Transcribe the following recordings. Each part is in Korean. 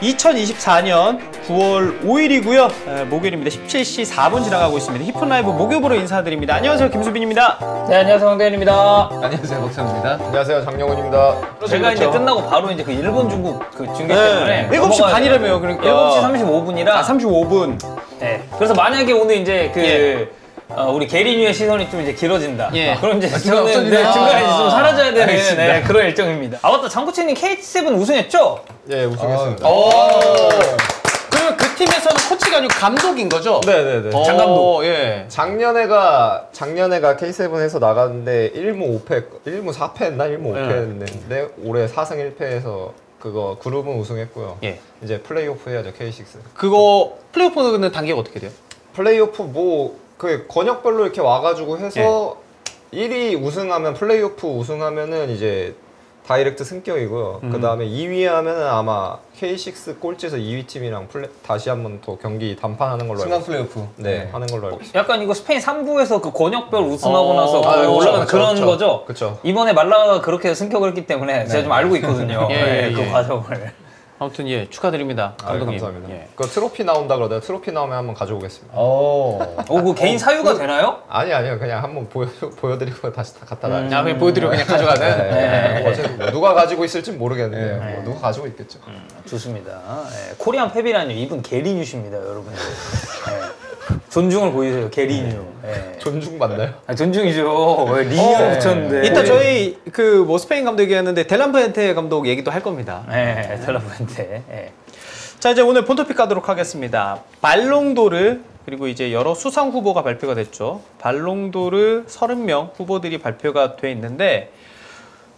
2024년 9월 5일이고요. 목요일입니다. 17시 4분 지나가고 있습니다. 히픈 라이브 목요일으로 인사드립니다. 안녕하세요, 김수빈입니다. 네, 안녕하세요, 황대현입니다. 안녕하세요, 박찬호입니다. 안녕하세요, 장영훈입니다. 제가 이제 끝나고 바로 이제 그 일본 중국 그 중계 때문에 7시 반이라며요. 그러니까 7시 35분이라 35분. 네. 그래서 만약에 오늘 이제 그 우리 게리뉴의 시선이 좀 이제 길어진다. 그럼 이제 저는 중간에 좀 사라져야 되는 그런 일정입니다. 아 맞다, 장코치님 KT7 우승했죠? 예, 우승했습니다. 그러면 그 팀에서는 코치가 아니고 감독인 거죠? 네네네. 장감독. 예. 작년에가 K7에서 나갔는데 1무 4패 했나? 1무 5패 했는데 올해 4승 1패에서 그거 그룹은 우승했고요. 예. 이제 플레이오프 해야죠, K6. 그거 플레이오프는 단계가 어떻게 돼요? 플레이오프 그 권역별로 이렇게 와가지고 해서 1위 우승하면 플레이오프 우승하면은 이제 다이렉트 승격이고요. 그 다음에 2위 하면은 아마 K6 꼴찌에서 2위 팀이랑 다시 한번 더 경기 단판하는 걸로 알고 있어요. 승강 플레이오프. 네, 하는 걸로 알고 있어요. 약간 이거 스페인 3부에서 그 권역별 우승하고 나서 그렇죠, 올라가는 그런 그렇죠. 거죠? 그렇죠. 이번에 말라가 그렇게 승격을 했기 때문에 제가 좀 알고 있거든요. 그 과정을. 아무튼 축하드립니다, 감독님. 감사합니다. 그 트로피 나온다 그러다가 트로피 나오면 한번 가져오겠습니다. 그 개인 사유가 되나요? 아니요, 그냥 한번 보여드리고 다시 다 갖다 놔요. 그냥 보여드리고 그냥 가져가는. 어차피 누가 가지고 있을지 모르겠는데 뭐 누가 가지고 있겠죠. 좋습니다. 코리안 펩이라뇨. 이분 게리뉴십니다, 여러분들. 존중을 보이세요, 게리뉴. 존중 맞나요? 존중이죠. 왜 리뉴 붙였는데. 이따 저희 스페인 감독 얘기했는데 델란푸엔테 감독 얘기도 할 겁니다. 델란푸엔테. 자, 이제 오늘 본토픽 가도록 하겠습니다. 발롱도르, 그리고 이제 여러 수상 후보가 발표가 됐죠. 발롱도르 30명 후보들이 발표가 돼 있는데,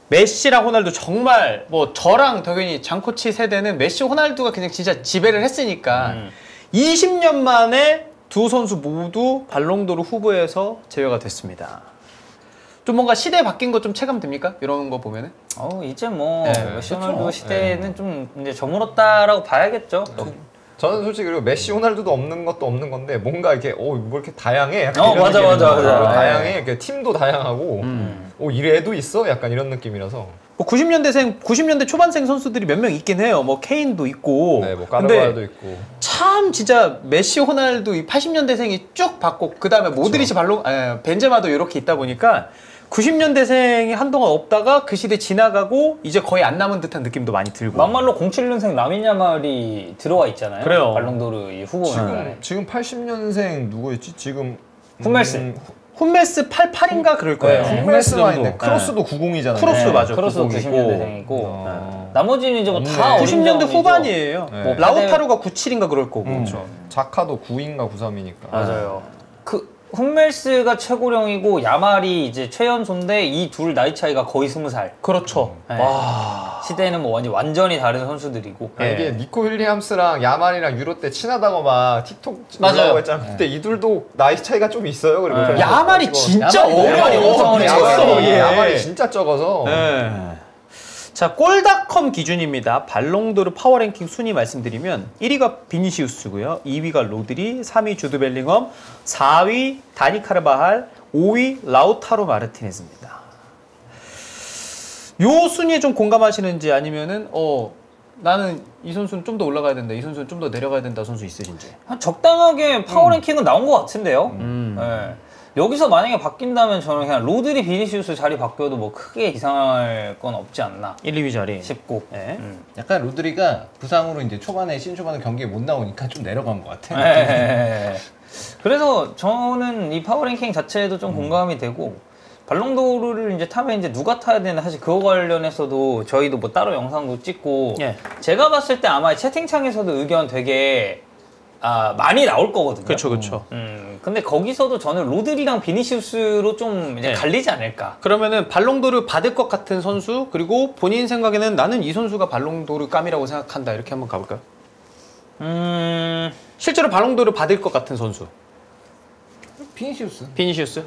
메시랑 호날두 정말 저랑 당연히 장코치 세대는 메시 호날두가 그냥 진짜 지배를 했으니까 20년 만에 두 선수 모두 발롱도르 후보에서 제외가 됐습니다. 좀 뭔가 시대 바뀐 거 좀 체감됩니까? 이런 거 보면은? 이제 메시 호날두 시대는 좀 이제 저물었다라고 봐야겠죠. 저는 솔직히 그리고 메시 호날두도 없는 것도 없는 건데 뭔가 이렇게 뭐 이렇게 다양해. 약간 이런 맞아. 다양해. 이렇게 팀도 다양하고 이래도 있어? 약간 이런 느낌이라서. 90년대 초반생 선수들이 몇 명 있긴 해요. 케인도 있고. 네, 까르바알도 있고. 참 진짜 메시, 호날두 이 80년대생이 쭉 받고 그 다음에 모드리치, 벤제마도 이렇게 있다 보니까 90년대생이 한동안 없다가 그 시대 지나가고 이제 거의 안 남은 듯한 느낌도 많이 들고. 막말로 07년생 라민 야말이 들어와 있잖아요. 그래요. 발롱도르 이 후보. 지금 80년생 누구였지? 지금 훈멜스. 훈메스 88인가 그럴 거예요. 훈멜스만 있네. 크로스도 90이잖아요. 크로스 맞아. 크로스도 90년대생이고 나머지는 이제 다 90년대 후반이에요. 라우타루가 97인가 그럴 거고. 그렇죠. 자카도 9인가 93이니까. 맞아요. 훈멜스가 최고령이고 야말이 이제 최연소인데 이 둘 나이 차이가 거의 20살. 그렇죠. 와. 시대는 완전히 다른 선수들이고. 이게 니코 윌리엄스랑 야말이랑 유로 때 친하다고 막 틱톡 올라오고 했잖아요. 그때 이들도 나이 차이가 좀 있어요. 그리고 야말이 진짜 어려워. 야말이 진짜 적어서. 자, 골닷컴 기준입니다. 발롱도르 파워랭킹 순위 말씀드리면 1위가 비니시우스고요. 2위가 로드리, 3위 주드 벨링엄, 4위 다니 카르바할, 5위 라우타로 마르티네즈입니다. 요 순위에 좀 공감하시는지 아니면은 나는 이 선수는 좀 더 올라가야 된다, 이 선수는 좀 더 내려가야 된다 선수 있으신지. 적당하게 파워랭킹은 나온 것 같은데요. 여기서 만약에 바뀐다면 저는 그냥 로드리, 비니시우스 자리 바뀌어도 크게 이상할 건 없지 않나. 1, 2위 자리 싶고. 약간 로드리가 부상으로 이제 신초반에 경기에 못 나오니까 좀 내려간 것 같아. 그래서 저는 이 파워랭킹 자체에도 좀 공감이 되고, 발롱도르를 이제 타면 이제 누가 타야 되나, 사실 그거 관련해서도 저희도 따로 영상도 찍고 제가 봤을 때 아마 채팅창에서도 의견 되게 많이 나올 거거든요. 그렇죠. 근데 거기서도 저는 로드리랑 비니시우스로 좀 이제 갈리지 않을까. 그러면은 발롱도르 받을 것 같은 선수, 그리고 본인 생각에는 나는 이 선수가 발롱도르 감이라고 생각한다, 이렇게 한번 가볼까요? 실제로 발롱도르 받을 것 같은 선수. 비니시우스.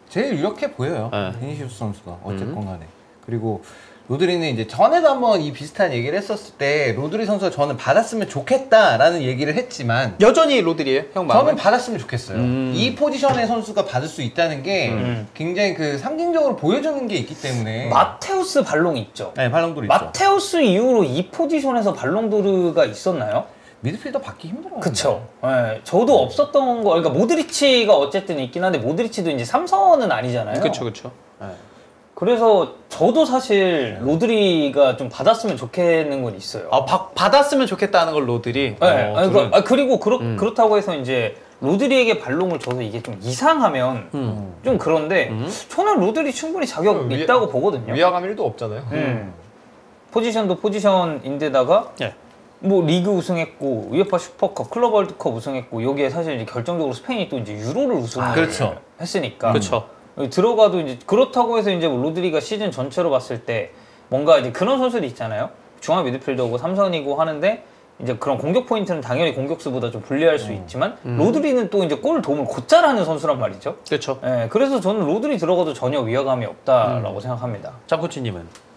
제일 유력해 보여요. 비니시우스 선수가 어쨌건 간에. 그리고 로드리는 이제 전에도 한번 이 비슷한 얘기를 했었을 때 로드리 선수가 저는 받았으면 좋겠다라는 얘기를 했지만 여전히 로드리예요, 형 마음은? 저는 받았으면 좋겠어요. 이 포지션의 선수가 받을 수 있다는 게 굉장히 그 상징적으로 보여주는 게 있기 때문에. 마테우스 발롱 있죠. 네, 발롱도르 있죠. 마테우스 이후로 이 포지션에서 발롱도르가 있었나요? 미드필더 받기 힘들어요. 그쵸. 네, 저도 없었던 거. 그러니까 모드리치가 어쨌든 있긴 한데 모드리치도 이제 3선은 아니잖아요. 그쵸. 네. 그래서 저도 사실 로드리가 좀 받았으면 좋겠는 건 있어요. 아, 받았으면 좋겠다는 걸 로드리? 네. 그리고 그렇다고 해서 이제 로드리에게 발롱을 줘서 이게 좀 이상하면 좀 그런데 저는 로드리 충분히 자격 있다고 보거든요. 위화감 1도 없잖아요. 포지션도 포지션인데다가 뭐 리그 우승했고 UEFA 슈퍼컵, 클럽 월드컵 우승했고 여기에 사실 이제 결정적으로 스페인이 또 이제 유로를 우승을 그렇죠. 했으니까 그렇죠. 들어가도 이제 그렇다고 해서 이제 로드리가 시즌 전체로 봤을 때 뭔가 이제 그런 선수들 있잖아요. 중앙 미드필더고 3선이고 하는데 이제 그런 공격 포인트는 당연히 공격수보다 좀 불리할 수 있지만 로드리는 또 이제 골 도움을 곧잘 하는 선수란 말이죠. 그렇죠. 예, 그래서 저는 로드리 들어가도 전혀 위화감이 없다라고 생각합니다. 짱코치님은?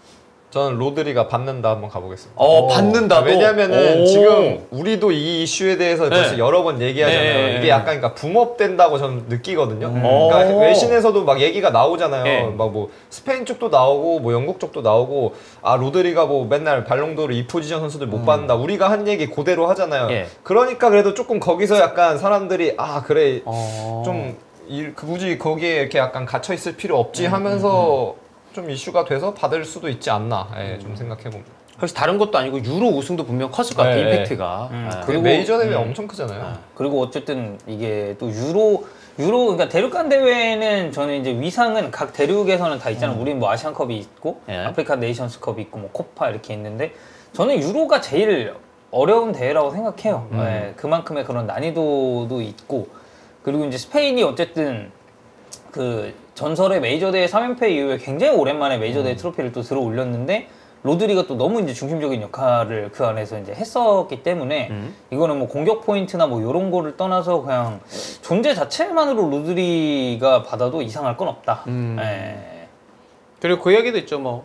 저는 로드리가 받는다 한번 가보겠습니다. 받는다고? 왜냐면은 지금 우리도 이 이슈에 대해서 벌써 여러 번 얘기하잖아요. 이게 약간 그러니까 붕업된다고 저는 느끼거든요. 그러니까 외신에서도 막 얘기가 나오잖아요. 막 뭐 스페인 쪽도 나오고 뭐 영국 쪽도 나오고 아 로드리가 뭐 맨날 발롱도르 이 포지션 선수들 못 받는다. 우리가 한 얘기 그대로 하잖아요. 그러니까 그래도 조금 거기서 약간 사람들이 아 그래 좀 굳이 거기에 이렇게 약간 gat혀 있을 필요 없지 하면서 좀 이슈가 돼서 받을 수도 있지 않나 좀 생각해봅니다. 그래서 다른 것도 아니고 유로 우승도 분명 컸을 것 같아요, 임팩트가. 그리고 메이저 대회 엄청 크잖아요. 그리고 어쨌든 이게 또 유로 그러니까 대륙간 대회는 저는 이제 위상은 각 대륙에서는 다 있잖아요. 우리는 뭐 아시안컵이 있고 아프리카 네이션스컵이 있고 뭐 코파 이렇게 있는데 저는 유로가 제일 어려운 대회라고 생각해요. 그만큼의 그런 난이도도 있고 그리고 이제 스페인이 어쨌든 그 전설의 메이저대회 3연패 이후에 굉장히 오랜만에 메이저대회 트로피를 또 들어 올렸는데 로드리가 또 너무 이제 중심적인 역할을 그 안에서 이제 했었기 때문에 이거는 뭐 공격 포인트나 뭐 요런 거를 떠나서 그냥 존재 자체만으로 로드리가 받아도 이상할 건 없다. 그리고 그 얘기도 있죠, 뭐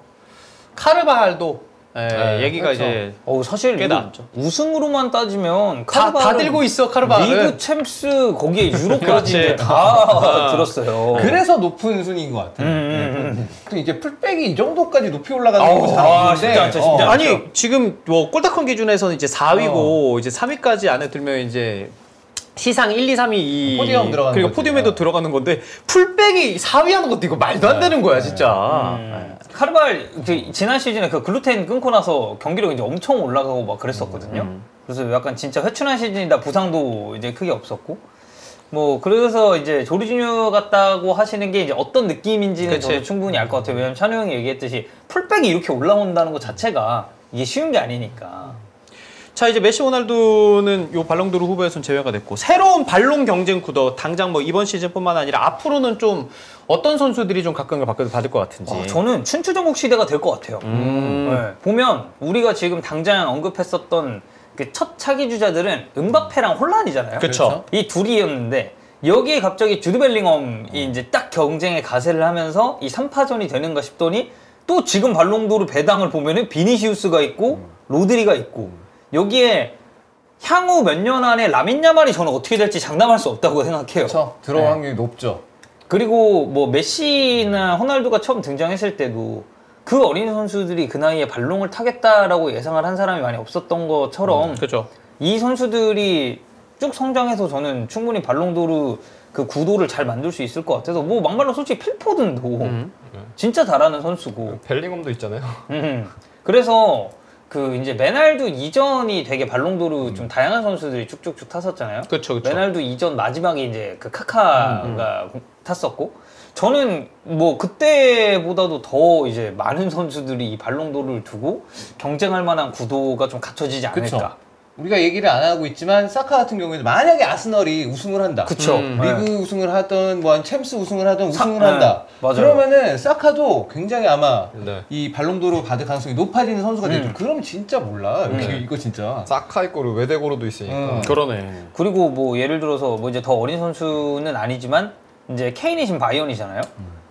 카르바할도 얘기가 그렇죠. 이제 사실 꽤 나왔죠. 우승으로만 따지면 다 들고 있어 카르바할은. 리그 챔스 거기에 유로까지 이제 다 들었어요. 그래서 높은 순위인 것 같아요. 또 이제 풀백이 이 정도까지 높이 올라가는 거 잘 없는데. 쉽지 않죠. 아니 지금 뭐 골닷컴 기준에서는 이제 4위고 이제 3위까지 안에 들면 이제 시상 1, 2, 3위 포디움 들어가는 그리고 거지. 포디움에도 들어가는 건데 풀백이 4위 하는 것도 이거 말도 안 되는 거야 진짜. 카르발 지난 시즌에 그 글루텐 끊고 나서 경기력이 이제 엄청 올라가고 막 그랬었거든요. 그래서 약간 진짜 회춘한 시즌이다. 부상도 이제 크게 없었고 뭐 그래서 이제 조르지뉴 같다고 하시는 게 이제 어떤 느낌인지는 저도 충분히 알 것 같아요. 왜냐면 찬우 형이 얘기했듯이 풀백이 이렇게 올라온다는 것 자체가 이게 쉬운 게 아니니까. 자 이제 메시 호날두는 요 발롱도르 후보에선 제외가 됐고 새로운 발롱 경쟁 구도 당장 뭐 이번 시즌뿐만 아니라 앞으로는 좀 어떤 선수들이 좀 각광을 받을 것 같은지. 저는 춘추전국 시대가 될 것 같아요. 보면 우리가 지금 당장 언급했었던 그 첫 차기 주자들은 음바페랑 홀란이잖아요. 그렇죠. 이 둘이었는데 여기에 갑자기 주드 벨링엄이 이제 딱 경쟁에 가세를 하면서 이 3파전이 되는가 싶더니 또 지금 발롱도르 배당을 보면은 비니시우스가 있고 로드리가 있고 여기에 향후 몇 년 안에 라민 야말이 저는 어떻게 될지 장담할 수 없다고 생각해요. 그렇죠. 들어올 확률이 높죠. 그리고 뭐 메시나 호날두가 처음 등장했을 때도 그 어린 선수들이 그 나이에 발롱을 타겠다라고 예상을 한 사람이 많이 없었던 것처럼 그렇죠. 이 선수들이 쭉 성장해서 저는 충분히 발롱도르 그 구도를 잘 만들 수 있을 것 같아서 뭐 막말로 솔직히 필포든도 진짜 잘하는 선수고 벨링엄도 있잖아요. 그래서 그 이제 메날두 이전이 되게 발롱도르 좀 다양한 선수들이 쭉쭉쭉 탔었잖아요. 그렇죠. 메날두 이전 마지막에 이제 그 카카가 탔었고 저는 뭐 그때보다도 더 이제 많은 선수들이 이 발롱도르를 두고 경쟁할 만한 구도가 좀 갖춰지지 않을까. 그쵸. 우리가 얘기를 안 하고 있지만 사카 같은 경우에는 만약에 아스널이 우승을 한다. 그쵸. 리그 우승을 하던 뭐 챔스 우승을 하던 우승을 한다. 맞아요. 그러면은 사카도 굉장히 아마 네. 이 발롱도르 받을 가능성이 높아지는 선수가 되죠. 그러면 진짜 몰라. 이거 진짜. 사카 있고 외대고로도 있으니까. 그러네. 그리고 뭐 예를 들어서 뭐 이제 더 어린 선수는 아니지만 이제 케인이 지금 바이언이잖아요.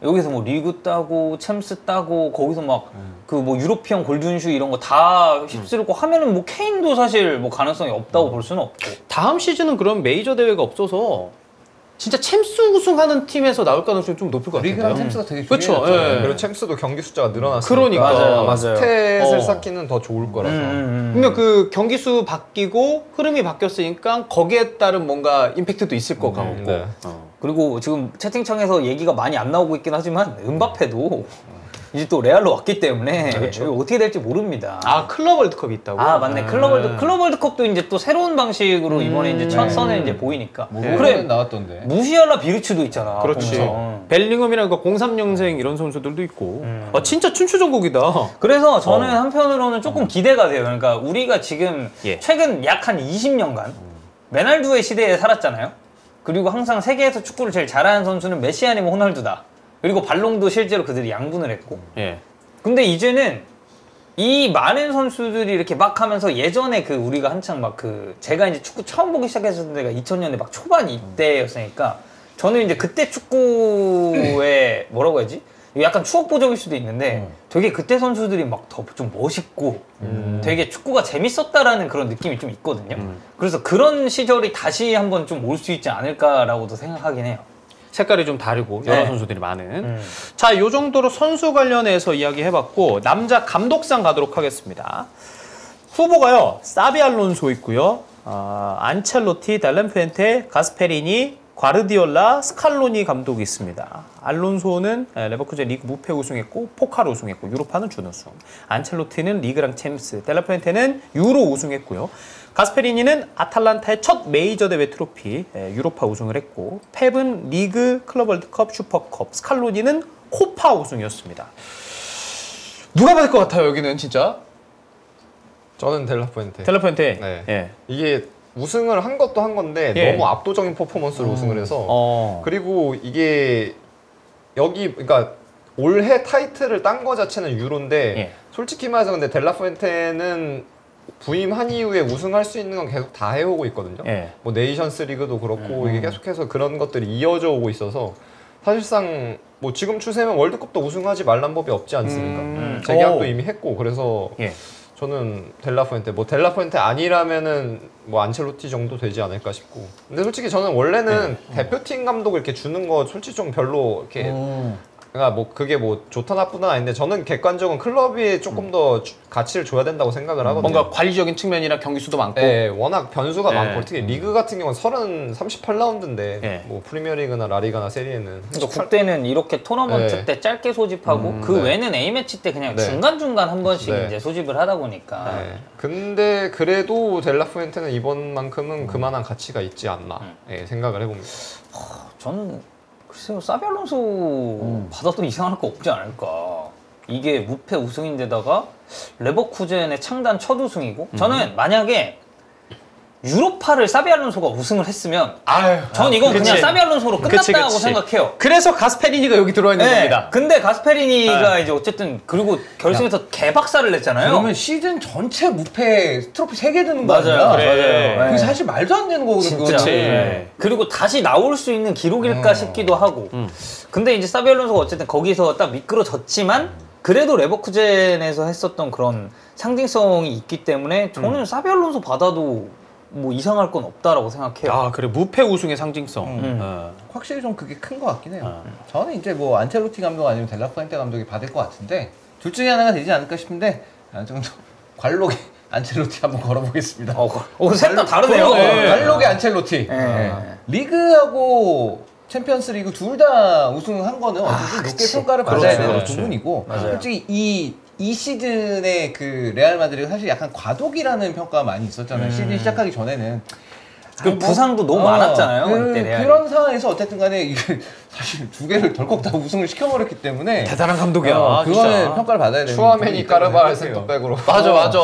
여기서 뭐 리그 따고 챔스 따고 거기서 막 그 뭐 유로피언 골든슈 이런 거 다 휩쓸고 하면은 뭐 케인도 사실 뭐 가능성이 없다고 볼 수는 없고. 다음 시즌은 그런 메이저 대회가 없어서 진짜 챔스 우승하는 팀에서 나올 가능성이 좀 높을 것 같아요. 리그랑 챔스가 되게 그렇죠. 중요하죠. 예. 그리고 챔스도 경기 숫자가 늘어났으니까 그러니까. 맞아요, 아마 맞아요. 스탯을 어. 쌓기는 더 좋을 거라서 그러면 그 경기 수 바뀌고 흐름이 바뀌었으니까 거기에 따른 뭔가 임팩트도 있을 것 같고. 네. 그리고 지금 채팅창에서 얘기가 많이 안 나오고 있긴 하지만 은바페도 이제 또 레알로 왔기 때문에 이거 어떻게 될지 모릅니다. 아 클럽 월드컵이 있다고? 아 맞네. 클럽 월드컵도 이제 또 새로운 방식으로 이번에 이제 첫 선에 이제 보이니까. 그래 나왔던데. 무시알라 비르츠도 있잖아. 그렇지. 보면. 벨링엄이랑 그 03년생 이런 선수들도 있고. 아 진짜 춘추 전국이다. 그래서 저는 한편으로는 조금 기대가 돼요. 그러니까 우리가 지금 예. 최근 약 한 20년간 메날두의 시대에 살았잖아요. 그리고 항상 세계에서 축구를 제일 잘하는 선수는 메시 아니면 호날두다. 그리고 발롱도 실제로 그들이 양분을 했고. 예. 근데 이제는 이 많은 선수들이 이렇게 막 하면서 예전에 그 우리가 한창 막 그 제가 이제 축구 처음 보기 시작했을 때가 2000년대 막 초반 이때였으니까 저는 이제 그때 축구에 뭐라고 해야지? 약간 추억 보정일 수도 있는데 되게 그때 선수들이 막 더 좀 멋있고 되게 축구가 재밌었다라는 그런 느낌이 좀 있거든요. 그래서 그런 시절이 다시 한번 좀 올 수 있지 않을까라고도 생각하긴 해요. 색깔이 좀 다르고 여러 네. 선수들이 많은. 자, 요 정도로 선수 관련해서 이야기해봤고 남자 감독상 가도록 하겠습니다. 후보가요. 사비 알론소 있고요. 안첼로티, 델렌푸엔테, 가스페리니, 과르디올라, 스칼로니 감독이 있습니다. 알론소는 레버쿠젠 리그 무패 우승했고 포칼 우승했고 유로파는 준우승. 안첼로티는 리그랑 챔스, 델라푸엔테는 유로 우승했고요. 가스페리니는 아탈란타의 첫 메이저 대회 트로피 유로파 우승을 했고 펩은 리그, 클럽 월드컵, 슈퍼컵, 스칼로니는 코파 우승이었습니다. 누가 받을 것 같아요 여기는 진짜? 저는 델라푸엔테. 델라푸엔테. 네. 예. 이게 우승을 한 것도 한 건데 예. 너무 압도적인 퍼포먼스로 우승을 해서 그리고 이게 여기 그러니까 올해 타이틀을 딴 거 자체는 유로인데 예. 솔직히 말해서 근데 델라푸엔테는 부임한 이후에 우승할 수 있는 건 계속 다 해오고 있거든요. 예. 뭐 네이션스 리그도 그렇고 이게 계속해서 그런 것들이 이어져 오고 있어서 사실상 뭐 지금 추세면 월드컵도 우승하지 말란 법이 없지 않습니까? 재계약도 오. 이미 했고 그래서 예. 저는 델라푸엔테 뭐 델라푸엔테 아니라면은 뭐 안첼로티 정도 되지 않을까 싶고 근데 솔직히 저는 원래는 대표팀 감독 이렇게 주는 거 솔직히 좀 별로 이렇게 그러니까 뭐 그게 뭐 좋다 나쁘다 아닌데 저는 객관적으로 클럽이 조금 더 가치를 줘야 된다고 생각을 하거든요. 뭔가 관리적인 측면이나 경기 수도 많고. 네, 워낙 변수가 네. 많고 특히 리그 같은 경우는 38라운드인데 네. 뭐 프리미어리그나 라리가나 세리에는 그러니까 국대는 이렇게 토너먼트 네. 때 짧게 소집하고 그 네. 외는 A매치 때 그냥 네. 중간중간 한 번씩 네. 이제 소집을 하다 보니까 네. 근데 그래도 델라푸엔테는 이번만큼은 그만한 가치가 있지 않나 예, 생각을 해봅니다. 저는 글쎄요 사비 알론소 받아도 이상할 거 없지 않을까. 이게 무패 우승인데다가 레버쿠젠의 창단 첫 우승이고 저는 만약에 유로파를 사비 알론소가 우승을 했으면 전 이건 그치. 그냥 사비 알론소로 끝났다고 그치. 생각해요. 그래서 가스페리니가 여기 들어와 있는 겁니다. 근데 가스페리니가 이제 어쨌든 그리고 결승에서 개박살을 냈잖아요. 그러면 시즌 전체 무패 트로피 3개 드는 거 맞아요. 아니야? 그래. 맞아요. 그게 사실 말도 안 되는 거거든요. 진짜. 그치. 네. 그리고 다시 나올 수 있는 기록일까 싶기도 하고. 근데 이제 사비 알론소가 어쨌든 거기서 딱 미끄러졌지만 그래도 레버쿠젠에서 했었던 그런 상징성이 있기 때문에 저는 사비 알론소 받아도 뭐 이상할 건 없다라고 생각해요. 아 그래 무패 우승의 상징성. 확실히 좀 그게 큰 것 같긴 해요. 저는 이제 뭐 안첼로티 감독 아니면 델라푸엔테 감독이 받을 것 같은데 둘 중에 하나가 되지 않을까 싶은데 좀 관록에 안첼로티 한번 걸어보겠습니다. 셋 다 다르네요. 관록의 안첼로티. 네. 리그하고 챔피언스 리그 둘 다 우승한 거는 어쨌든 높게 평가를 받아야 되는 부분이고 솔직히 이 시즌에 그 레알 마드리드가 사실 약간 과도기라는 평가가 많이 있었잖아요. 시즌 시작하기 전에는. 그 부상도 너무 많았잖아요. 이때 레알이. 그런 상황에서 어쨌든 간에 이게 사실 두 개를 덜컥 다 우승을 시켜버렸기 때문에 대단한 감독이야. 그거는 진짜. 평가를 받아야 되는 추아메니 까르바알 센터백으로 맞아.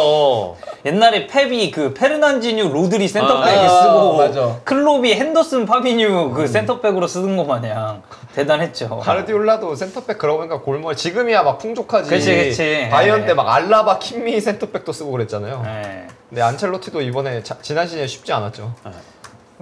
옛날에 펩이 그 페르난지뉴 로드리 센터백에 아, 쓰고 맞아. 클롭이 핸더슨 파비뉴 그 센터백으로 쓰는 거 마냥 대단했죠. 가르디올라도 센터백 그러고 보니까 골머리 지금이야 막 풍족하지. 그치. 바이언 때 막 알라바, 킴미 센터백도 쓰고 그랬잖아요. 네. 근데 안첼로티도 이번에 지난 시즌에 쉽지 않았죠.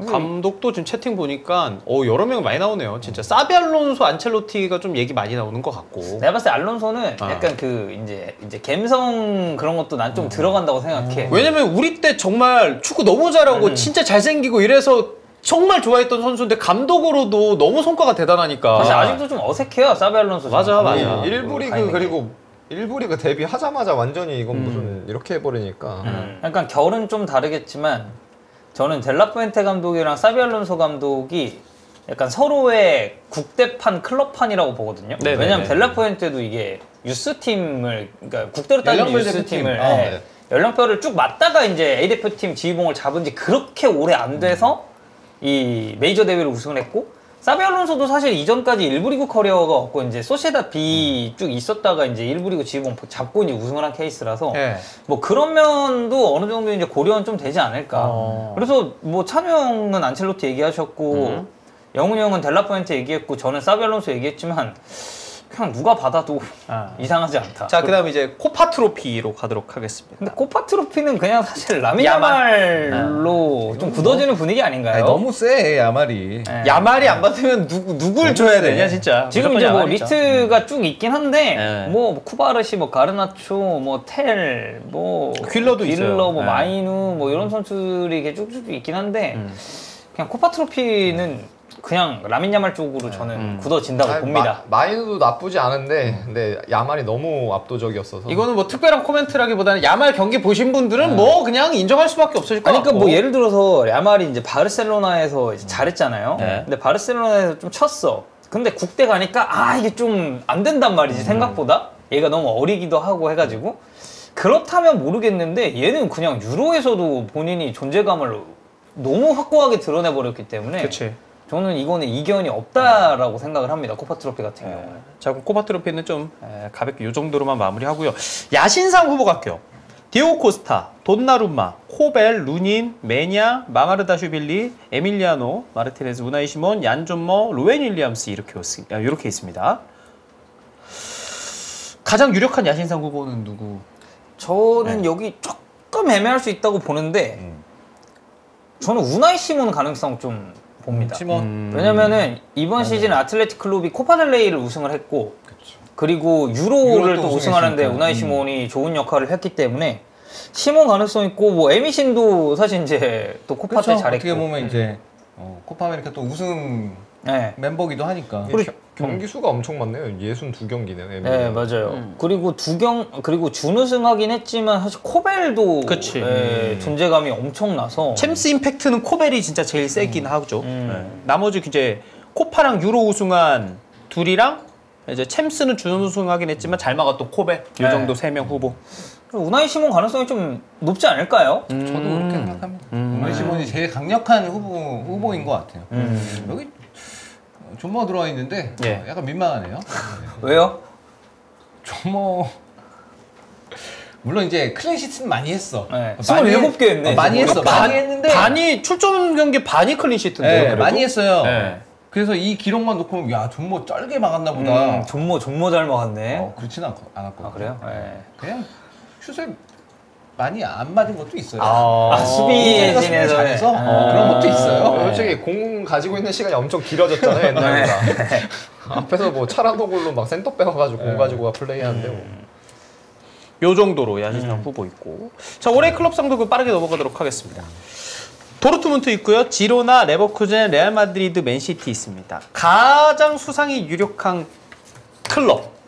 감독도 지금 채팅 보니까 여러 명 많이 나오네요. 진짜 사비 알론소, 안첼로티가 좀 얘기 많이 나오는 것 같고. 내가 봤을 때 알론소는 약간 그 이제 감성 그런 것도 난 좀 들어간다고 생각해. 왜냐면 우리 때 정말 축구 너무 잘하고 진짜 잘생기고 이래서 정말 좋아했던 선수인데 감독으로도 너무 성과가 대단하니까. 사실 아직도 좀 어색해요, 사비 알론소. 맞아. 1부 리그 그리고 1부 리그 데뷔하자마자 완전히 이건 무슨 이렇게 해버리니까. 약간 결은 좀 다르겠지만 저는 델라푸엔테 감독이랑 사비 알론소 감독이 약간 서로의 국대판, 클럽판이라고 보거든요. 네네네. 왜냐면 델라푸엔테도 이게 유스팀을, 그러니까 국대로 따지면 유스팀을 연령별을 쭉 맞다가 이제 A대표팀 지휘봉을 잡은 지 그렇게 오래 안 돼서 이 메이저 대회를 우승을 했고, 사비 알론소도 사실 이전까지 1부 리그 커리어가 없고 이제 소시에다 B 쭉 있었다가 이제 1부 리그 지휘봉 잡고 이제 우승을 한 케이스라서 뭐 그런 면도 어느 정도 이제 고려는 좀 되지 않을까. 그래서 뭐 찬우 형은 안첼로티 얘기하셨고 영훈이 형은 델라푸엔테 얘기했고 저는 사비 알론소 얘기했지만 그냥 누가 받아도 이상하지 않다. 자, 그다음 이제 코파 트로피로 가도록 하겠습니다. 근데 코파 트로피는 그냥 사실 라민 야말로 좀 굳어지는 분위기 아닌가요? 아니, 너무 세 야말이. 야말이 안 받으면 누굴 줘야 되냐 진짜. 지금 이제 뭐 리스트가 쭉 있긴 한데 뭐 쿠바르시, 뭐 가르나초, 뭐 텔, 뭐 퀼러도 있어요. 뭐 마이누 뭐 이런 선수들이 이게 쭉쭉 있긴 한데 그냥 코파 트로피는 그냥 라민 야말 쪽으로 저는 굳어진다고 봅니다. 마이누도 나쁘지 않은데 근데 야말이 너무 압도적이었어서. 이거는 뭐 특별한 코멘트라기보다는 야말 경기 보신 분들은 뭐 그냥 인정할 수밖에 없을 것 같고. 그러니까 뭐 예를 들어서 야말이 이제 바르셀로나에서 이제 잘했잖아요. 근데 바르셀로나에서 좀 쳤어. 근데 국대 가니까 이게 좀 안 된단 말이지 생각보다. 얘가 너무 어리기도 하고 해가지고 그렇다면 모르겠는데 얘는 그냥 유로에서도 본인이 존재감을 너무 확고하게 드러내버렸기 때문에. 그치. 저는 이거는 이견이 없다라고 생각을 합니다. 코파 트로피 같은 경우는. 자, 그럼 코파 트로피는 좀 가볍게 이 정도로만 마무리하고요. 야신상 후보 갈게요. 디오고 코스타, 돈나룸마, 코벨, 루닌, 메냐, 마마르다슈빌리, 에밀리아노, 마르티네즈, 우나이 시몬, 얀 존머, 로웬 윌리엄스 이렇게 있습니다. 가장 유력한 야신상 후보는 누구? 저는 여기 조금 애매할 수 있다고 보는데 저는 우나이 시몬 가능성 좀 봅니다. 왜냐면은 이번 시즌 아틀레틱 클럽이 코파델레이를 우승을 했고 그리고 유로를 또 우승하는데 우나이 시몬이 좋은 역할을 했기 때문에 시몬 가능성 있고 뭐 에미신도 사실 이제 또 코파 때 잘했고 어떻게 보면 이제 코파 아메리카 또 우승 멤버기도 하니까. 경기 수가 엄청 많네요. 62경기네요. 네, 맞아요. 그리고 그리고 준우승하긴 했지만 사실 코벨도 존재감이 엄청나서 챔스 임팩트는 코벨이 진짜 제일 세긴 하죠. 나머지 이제 코파랑 유로 우승한 둘이랑 이제 챔스는 준우승하긴 했지만 잘 막았던 코벨 이 정도 3명 후보. 우나이 시몬 가능성이 좀 높지 않을까요? 저도 그렇게 생각합니다. 우나이 시몬이 제일 강력한 후보인 것 같아요. 여기 존머 들어와 있는데 약간 민망하네요. 왜요? 존머 물론 이제 클린시트는 많이 했어. 27개 했네. 많이 했어. 많이 했는데 반이 출전 경기 반이 클린시트인데요. 많이 했어요. 그래서 이 기록만 놓고 보면 야 존머 쩔게 막았나 보다. 존머 잘 막았네. 그렇지는 않았고. 그래요? 그냥 슛을 많이 안 맞은 것도 있어요. 수비진에서 그런 것도 있어요. 솔직히 공 가지고 있는 시간이 엄청 길어졌잖아요, 옛날보다. 앞에서 뭐 차라노골로 막 센터 빼가지고 공 가지고 플레이하는데 뭐. 요 정도로 야신상 후보 있고. 자, 올해 클럽상도 빠르게 넘어가도록 하겠습니다. 도르트문트 있고요. 지로나, 레버쿠젠, 레알 마드리드, 맨시티 있습니다. 가장 수상이 유력한 클럽.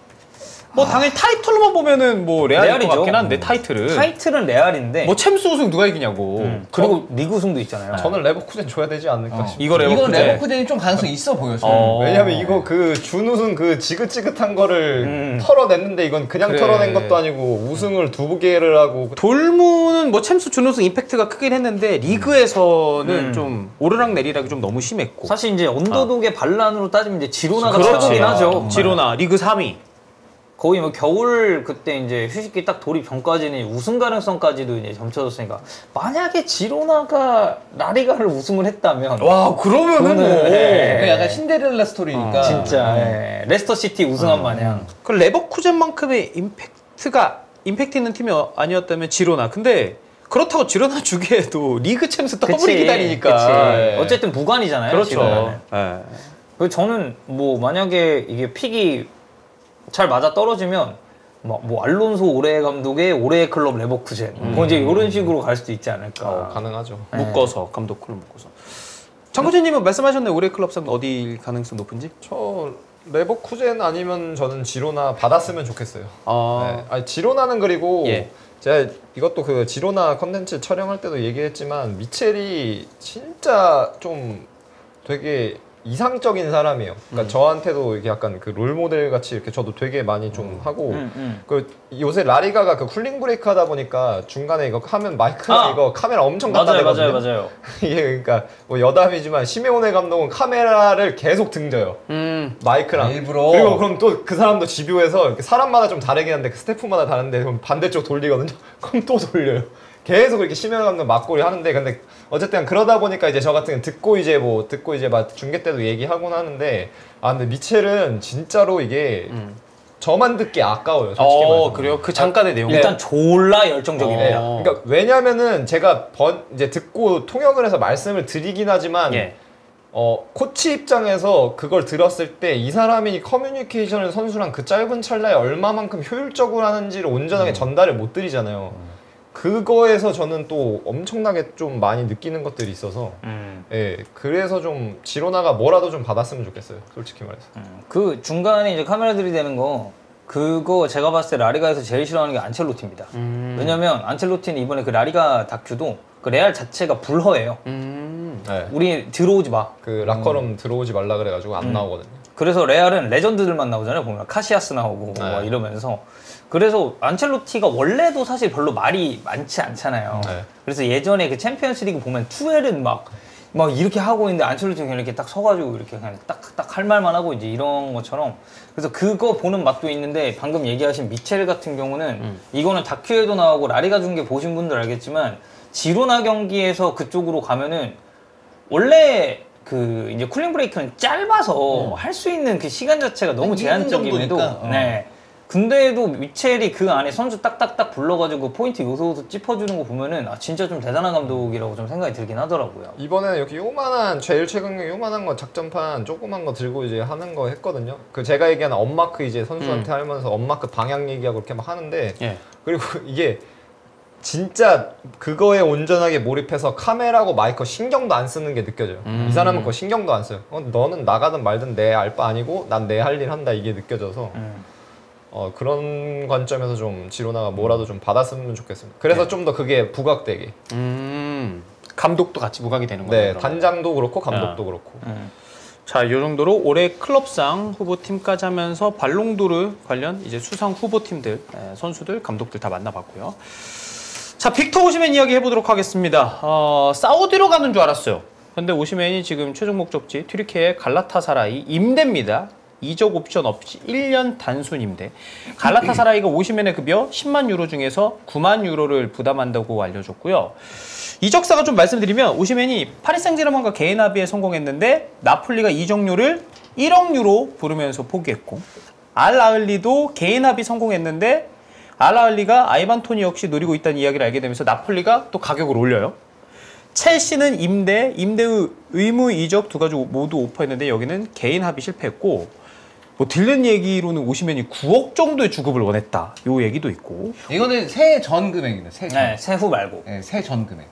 뭐 당연히 타이틀로만 보면은 뭐 레알일 것 같긴 한데 타이틀은 레알인데 뭐 챔스 우승 누가 이기냐고. 그리고 리그 우승도 있잖아요. 저는 레버쿠젠 줘야 되지 않을까 싶어요. 이거 레버쿠젠이 좀 가능성이 있어 보였어요. 왜냐면 이거 그 준우승 그 지긋지긋한 거를 털어냈는데 이건 그냥 털어낸 것도 아니고 우승을 2개를 하고. 돌무는 뭐 챔스 준우승 임팩트가 크긴 했는데 리그에서는 좀 오르락내리락이 좀 너무 심했고. 사실 이제 언더독의 반란으로 따지면 이제 지로나가 최고긴 하죠. 지로나 리그 3위. 거의 뭐 겨울 그때 이제 휴식기 딱 돌입 전까지는 우승 가능성까지도 이제 점쳐졌으니까 만약에 지로나가 라리가를 우승을 했다면 와 그러면은 뭐 약간 신데렐라 스토리니까 진짜 레스터 시티 우승한 마냥. 그 레버쿠젠만큼의 임팩트 있는 팀이 아니었다면 지로나. 근데 그렇다고 지로나 주기에도 리그 챔스 더블이 그치, 기다리니까. 그치. 어쨌든 무관이잖아요. 그렇죠. 그 저는 뭐 만약에 이게 픽이 잘 맞아 떨어지면 뭐 알론소 올해 감독의 올해의 클럽 레버쿠젠 뭐 이제 이런 식으로 갈 수도 있지 않을까. 가능하죠. 묶어서 감독을 묶어서. 장구진님은 말씀하셨네 올해 클럽상 어디 가능성 높은지? 저 레버쿠젠 아니면 저는 지로나 받았으면 좋겠어요. 아, 아니, 지로나는 그리고 예. 제가 이것도 그 지로나 컨텐츠 촬영할 때도 얘기했지만 미첼이 진짜 좀 되게 이상적인 사람이에요. 그러니까 저한테도 이게 약간 그 롤모델 같이 이렇게 저도 되게 많이 좀 하고 그 요새 라리가가 그 쿨링 브레이크 하다 보니까 중간에 이거 하면 마이크랑 이거 카메라 엄청 갖다 대거든요. 맞아요. 이게 그러니까 뭐 여담이지만 시메오네 감독은 카메라를 계속 등져요. 마이크랑 일부러. 그리고 그럼 또 그 사람도 집요해서 이렇게 사람마다 좀 다르긴 한데 그 스태프마다 다른데 그럼 반대쪽 돌리거든요. 그럼 또 돌려요. 계속 이렇게 시메오네 감독 맞고리 하는데 근데 어쨌든 그러다 보니까 이제 저 같은 경우는 듣고 이제 막 중계 때도 얘기하곤 하는데 근데 미첼은 진짜로 이게 저만 듣기 아까워요. 솔직히 말해서. 그래요? 그 잠깐의 내용. 일단 졸라 열정적입니다. 그러니까 왜냐면은 제가 이제 듣고 통역을 해서 말씀을 드리긴 하지만 코치 입장에서 그걸 들었을 때 이 사람이 커뮤니케이션을 선수랑 그 짧은 찰나에 얼마만큼 효율적으로 하는지를 온전하게 전달을 못 드리잖아요. 그거에서 저는 또 엄청나게 좀 많이 느끼는 것들이 있어서 그래서 좀 지로나가 뭐라도 좀 받았으면 좋겠어요. 솔직히 말해서. 그 중간에 이제 카메라 들이대는 거 그거 제가 봤을 때 라리가에서 제일 싫어하는 게 안첼로티입니다. 왜냐면 안첼로티는 이번에 그 라리가 다큐도 그 레알 자체가 불허예요. 우리 들어오지 마. 그 라커룸 들어오지 말라 그래가지고 안 나오거든요. 그래서 레알은 레전드들만 나오잖아요. 보면 카시아스 나오고 막 이러면서. 그래서 안첼로티가 원래도 사실 별로 말이 많지 않잖아요. 그래서 예전에 그 챔피언스 리그 보면 투엘은 막 이렇게 하고 있는데 안첼로티는 그냥 이렇게 딱 서가지고 이렇게 그냥 딱 할 말만 하고 이제 이런 것처럼. 그래서 그거 보는 맛도 있는데 방금 얘기하신 미첼 같은 경우는 이거는 다큐에도 나오고 라리가 중계 보신 분들 알겠지만 지로나 경기에서 그쪽으로 가면은 원래 그 이제 쿨링 브레이크는 짧아서 할 수 있는 그 시간 자체가 너무 제한적임에도 근데도 미첼이 그 안에 선수 딱딱딱 불러가지고 포인트 요소 짚어주는 거 보면은 진짜 좀 대단한 감독이라고 좀 생각이 들긴 하더라고요. 이번에는 이렇게 요만한 제일 최근 요만한 거 작전판 조그만 거 들고 이제 하는 거 했거든요. 그 제가 얘기하는 엄마크 이제 선수한테 하면서 엄마크 방향 얘기하고 이렇게 막 하는데 그리고 이게 진짜 그거에 온전하게 몰입해서 카메라고 마이크 신경도 안 쓰는 게 느껴져요. 이 사람은 그거 신경도 안 써요. 너는 나가든 말든 내 알바 아니고 난 내 할 일 한다 이게 느껴져서 그런 관점에서 좀 지로나가 뭐라도 좀 받았으면 좋겠습니다. 그래서 좀 더 그게 부각되게. 감독도 같이 부각이 되는 네, 거예요. 단장도 그렇고 감독도 그렇고. 자, 이 정도로 올해 클럽상 후보팀까지 하면서 발롱도르 관련 이제 수상 후보팀들, 선수들, 감독들 다 만나봤고요. 자, 빅터 오시맨 이야기 해보도록 하겠습니다. 사우디로 가는 줄 알았어요. 근데 오시맨이 지금 최종 목적지 튀르키예 갈라타사라이 임대입니다. 이적 옵션 없이 1년 단순 임대. 갈라타사라이가 오시맨의 급여 10만 유로 중에서 9만 유로를 부담한다고 알려줬고요. 이적사가 좀 말씀드리면 오시맨이 파리 생제르맹과 개인 합의에 성공했는데 나폴리가 이적료를 1억 유로 부르면서 포기했고 알아흘리도 개인 합의 성공했는데 알아흘리가 아이반 토니 역시 노리고 있다는 이야기를 알게 되면서 나폴리가 또 가격을 올려요. 첼시는 임대 의무 이적 두 가지 모두 오퍼했는데 여기는 개인 합의 실패했고 뭐 들린 얘기로는 오시맨이 9억 정도의 주급을 원했다. 요 얘기도 있고. 이거는 새 전 금액입니다. 새 전. 네, 세후 말고. 네, 새 전 금액.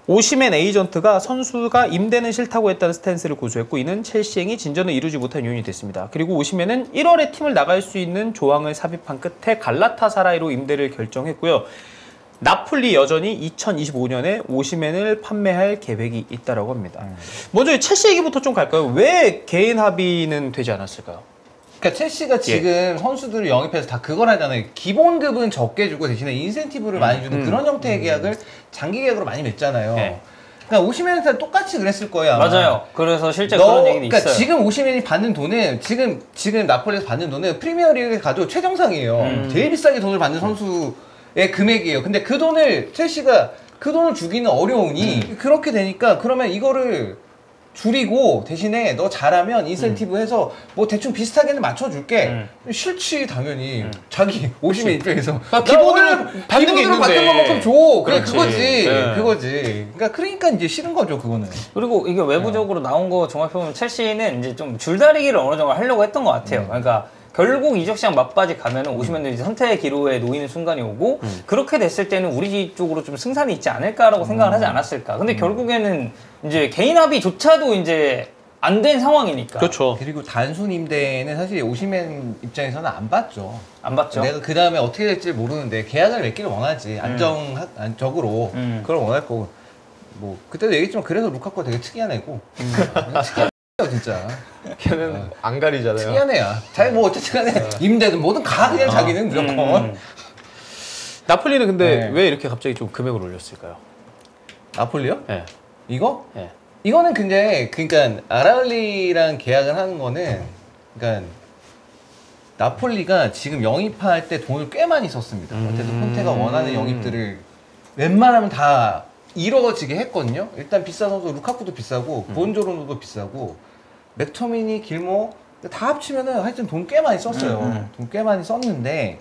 오시맨 에이전트가 선수가 임대는 싫다고 했다는 스탠스를 고수했고 이는 첼시행이 진전을 이루지 못한 요인이 됐습니다. 그리고 오시맨은 1월에 팀을 나갈 수 있는 조항을 삽입한 끝에 갈라타사라이로 임대를 결정했고요. 나폴리 여전히 2025년에 오시맨을 판매할 계획이 있다고 합니다. 먼저 첼시 얘기부터 좀 갈까요? 왜 개인 합의는 되지 않았을까요? 그러니까 첼시가 지금 선수들을 영입해서 다 그걸 하잖아요. 기본급은 적게 주고 대신에 인센티브를 많이 주는 그런 형태의 계약을 장기 계약으로 많이 맺잖아요. 그러니까 오시맨한테 똑같이 그랬을 거예요. 아마. 맞아요. 그래서 실제 그런 얘기도 그러니까 있어요. 지금 오시맨이 받는 돈은 지금 나폴리에서 받는 돈은 프리미어리그에 가도 최정상이에요. 제일 비싸게 돈을 받는 선수의 금액이에요. 근데 그 돈을 첼시가 그 돈을 주기는 어려우니 그렇게 되니까 그러면 이거를 줄이고 대신에 너 잘하면 인센티브 해서 뭐 대충 비슷하게는 맞춰줄게. 싫지 당연히. 자기 오시면 입장에서 기본으로 받는 게 있는데. 받는 것만큼 줘. 그래 그렇지. 그거지. 네. 그거지. 그러니까 이제 싫은 거죠 그거는. 그리고 이게 외부적으로 나온 거 종합해보면 첼시는 이제 좀 줄다리기를 어느 정도 하려고 했던 것 같아요. 그러니까 결국 이적 시장 막바지 가면은 오시면은 이제 선택의 기로에 놓이는 순간이 오고 그렇게 됐을 때는 우리 쪽으로 좀 승산이 있지 않을까라고 생각을 하지 않았을까. 근데 결국에는 이제 개인 합의조차도 이제 안 된 상황이니까. 그렇죠. 그리고 단순 임대는 사실 오시맨 입장에서는 안 받죠. 안 받죠. 내가 그 다음에 어떻게 될지 모르는데 계약을 맺기를 원하지. 안정적으로 그걸 원할 거고. 뭐 그때도 얘기했지만 그래서 루카쿠가 되게 특이한 애고. 특이한 애요 진짜. 걔는 안 가리잖아요. 특이한 애야. 자기 뭐 어쨌든 간에 임대든 뭐든 가 그냥 자기는 무조건. 나폴리는 근데 네. 왜 이렇게 갑자기 좀 금액을 올렸을까요? 나폴리요? 네. 이거? 네. 이거는 근데 그러니까 아라울리랑 계약을 하는 거는 그러니까 나폴리가 지금 영입할 때 돈을 꽤 많이 썼습니다. 어쨌든 콘테가 원하는 영입들을 웬만하면 다 이루어지게 했거든요. 일단 비싼 선수 루카쿠도 비싸고 부온조로노도 비싸고 맥토미니, 길모 다 합치면은 하여튼 돈 꽤 많이 썼어요. 돈 꽤 많이 썼는데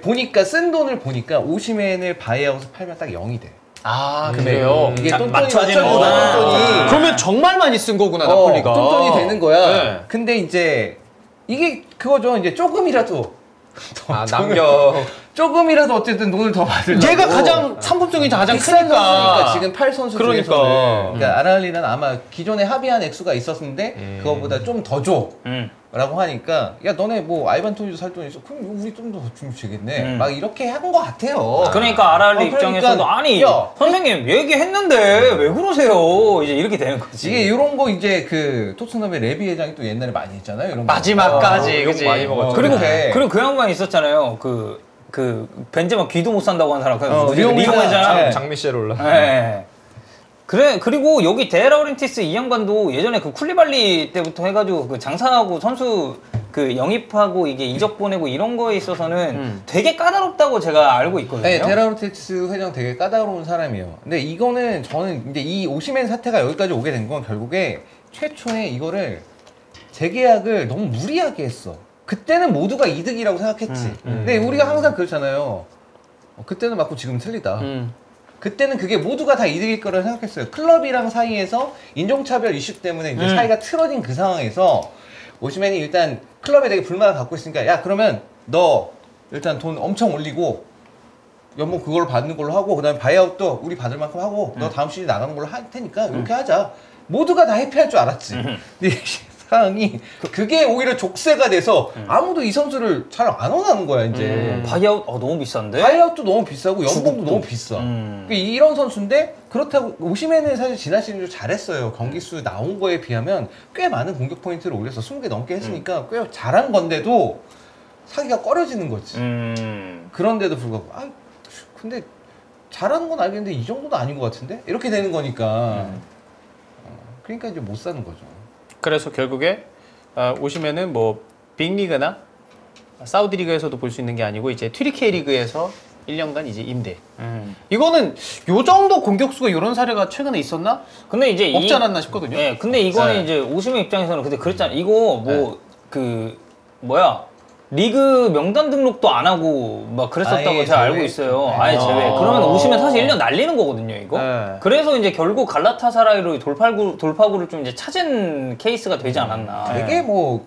보니까 쓴 돈을 보니까 오시맨을 바이아웃을 팔면 딱 0이 돼. 아 그래요? 이게 똔똔이 맞춰지는 거구나. 그러면 정말 많이 쓴 거구나 나폴리가. 똔똔이 되는 거야. 네. 근데 이제 이게 그거죠. 이제 조금이라도 조금이라도 어쨌든 돈을 더 받으려고. 얘가 가장 상품성이 가장 비싼 크니까. 선수니까 지금 8선수 그러니까. 중에서는 그러니까 아랄리는 아마 기존에 합의한 액수가 있었는데 그거보다 좀 더 줘. 라고 하니까 야 너네 뭐 아이반 토니도 살 돈 있어? 그럼 우리 좀 더 주면 되겠네. 막 이렇게 하는 것 같아요. 그러니까 아랄리 그러니까, 입장에서도 아니 야, 선생님 얘기했는데 왜 그러세요? 이제 이렇게 되는 거지. 이게 이런 거 이제 그 토트넘의 레비 회장이 또 옛날에 많이 했잖아요. 이런 거. 마지막까지 그치? 많이 먹었죠. 그리고 그 양반 있었잖아요. 그 벤제마 귀도 못 산다고 한 사람. 리옹이잖아. 네. 장미셸 올라. 네. 그래 그리고 여기 데라우린티스 이 양반도 예전에 그 쿨리발리 때부터 해가지고 그 장사하고 선수 그 영입하고 이게 이적 보내고 이런 거에 있어서는 되게 까다롭다고 제가 알고 있거든요. 네, 데라우린티스 회장 되게 까다로운 사람이에요. 근데 이거는 저는 이제 이 오시맨 사태가 여기까지 오게 된 건 결국에 최초에 이거를 재계약을 너무 무리하게 했어. 그때는 모두가 이득이라고 생각했지. 근데 우리가 항상 그렇잖아요. 그때는 맞고 지금 틀리다. 그때는 그게 모두가 다 이득일 거라고 생각했어요. 클럽이랑 사이에서 인종차별 이슈 때문에 이제 사이가 틀어진 그 상황에서 오시맨이 일단 클럽에 되게 불만을 갖고 있으니까 야 그러면 너 일단 돈 엄청 올리고 연봉 그걸로 받는 걸로 하고 그다음에 바이아웃도 우리 받을 만큼 하고 너 다음 시즌 나가는 걸로 할 테니까 이렇게 하자. 모두가 다 해피할 줄 알았지. 근데 상황이 그게 오히려 족쇄가 돼서 아무도 이 선수를 잘 안 원하는 거야 이제. 바이아웃 너무 비싼데? 바이아웃도 너무 비싸고 연봉도 너무 비싸. 그러니까 이런 선수인데 그렇다고 오시맨은 사실 지난 시즌 잘했어요. 경기 수 나온 거에 비하면 꽤 많은 공격 포인트를 올려서 20개 넘게 했으니까 꽤 잘한 건데도 사기가 꺼려지는 거지. 그런데도 불구하고 아 근데 잘하는 건 알겠는데 이 정도는 아닌 것 같은데? 이렇게 되는 거니까 그러니까 이제 못 사는 거죠. 그래서 결국에 오시면은 뭐 빅리그나 사우디 리그에서도 볼 수 있는 게 아니고 이제 튀리케이 리그에서 1년간 이제 임대. 이거는 요 정도 공격수가 이런 사례가 최근에 있었나? 근데 이제 없지 않았나 싶거든요. 네, 근데 이거는 네. 이제 오시맨 입장에서는 근데 그랬잖아요. 이거 뭐 그 뭐야 리그 명단 등록도 안 하고 막 그랬었다고 아예 제가 제외? 알고 있어요. 네. 아예 제외. 그러면 오시면 사실 1년 날리는 거거든요, 이거. 네. 그래서 이제 결국 갈라타사라이로 돌파구를 좀 이제 찾은 케이스가 되지 않았나. 되게 뭐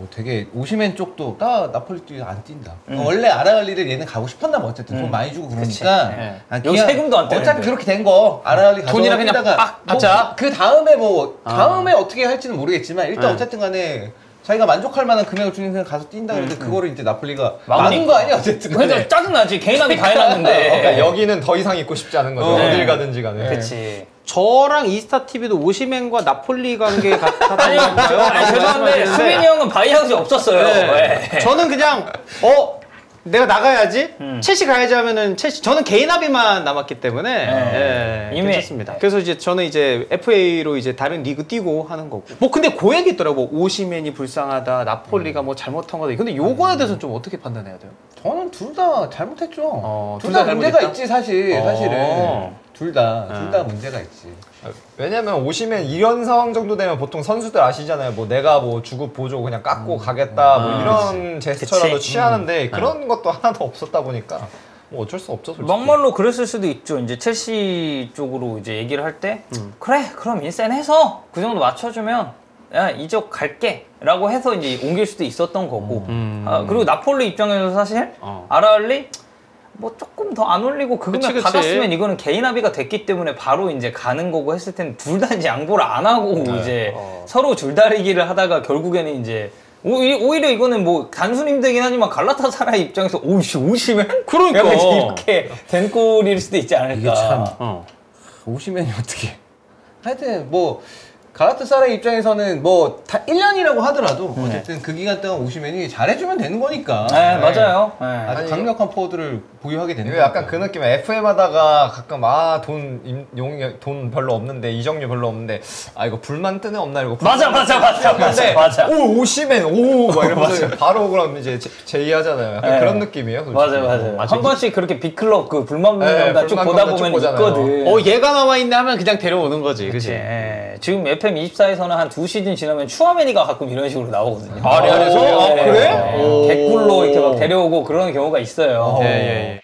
되게 오시맨 쪽도 나폴리 뛰어 안 뛴다. 원래 아라갈리를 얘는 가고 싶었나 봐. 어쨌든 돈 많이 주고 그러니까 네. 아, 여기 세금도 안 떼는데. 어차피 그렇게 된 거 아라갈리 가서 돈이랑 그냥 뛰다가 빡 받자. 그 다음에 다음에 어떻게 할지는 모르겠지만 일단 어쨌든 간에 자기가 만족할 만한 금액을 주는 데는 가서 뛴다 그랬는데 그거를 이제 나폴리가 막은 거 아니야 어쨌든 간에. 그래서 짜증나지. 개인합의 다 해놨는데. 그러니까 여기는 더 이상 있고 싶지 않은 거죠. 어딜 가든지 간에. 그치. 저랑 이스타 TV도 오시맨과 나폴리 관계 같았나요? 아니, 죄송한데 수빈이 형은 바이아웃이 없었어요. 네. 저는 그냥 내가 나가야지 첼시 가야지 하면은 첼시 저는 개인 합의만 남았기 때문에 이미 괜찮습니다. 그래서 이제 저는 이제 FA로 이제 다른 리그 뛰고 하는 거고. 뭐 근데 그 얘기 있더라고. 오시맨이 불쌍하다, 나폴리가 뭐 잘못한 거다. 근데 요거에 대해서는 좀 어떻게 판단해야 돼요? 저는 둘 다 잘못했죠. 둘 둘 다 다 문제가 잘못했다? 있지 사실은. 둘 다 문제가 있지. 왜냐면 오시면 이런 상황 정도 되면 보통 선수들 아시잖아요. 뭐 내가 뭐 주급 보조 그냥 깎고 가겠다 뭐 이런 제스처라도 취하는데 그런 것도 하나도 없었다 보니까 뭐 어쩔 수 없죠. 솔직히. 막말로 그랬을 수도 있죠. 이제 첼시 쪽으로 이제 얘기를 할 때 그래 그럼 인센 해서 그 정도 맞춰주면 야 이적 갈게 라고 해서 이제 옮길 수도 있었던 거고 그리고 나폴리 입장에서 사실 아라알리 뭐 조금 더 안 올리고 그 금액 받았으면 이거는 개인 합의가 됐기 때문에 바로 이제 가는 거고 했을 텐데 둘 다 이제 양보를 안 하고 이제 서로 줄다리기를 하다가 결국에는 이제 오히려 이거는 뭐 단순 힘들긴 하지만 갈라타사라이 입장에서 오씨 오시면 그러니까 이렇게 된 꼴일 수도 있지 않을까. 이게 참 오시면이 어떻게 하여튼 뭐 갈라타사라이 입장에서는 뭐 다 1년이라고 하더라도 어쨌든 그 기간 동안 오시면이 잘해주면 되는 거니까. 네, 맞아요. 네. 아주 강력한 포워드를 보유하게 되는 거예요. 약간 그 느낌 FM 하다가 가끔 돈 별로 없는데 이적료 별로 없는데 이거 불만 뜨네 없나 이거 맞아. 오 오시면 오막 이러면서 바로 그럼 이제 제의하잖아요. 약간 그런 느낌이에요. 맞아요. 한 번씩 그렇게 빅클럽 그 불만 명단 쭉 보다 보면 있거든. 얘가 나와 있네 하면 그냥 데려오는 거지. 그치? 지금 FM24에서는 한 2시즌 지나면 추아메니가 가끔 이런 식으로 나오거든요. 안에서? 그래? 개꿀로 이렇게 막 데려오고 그런 경우가 있어요. 예.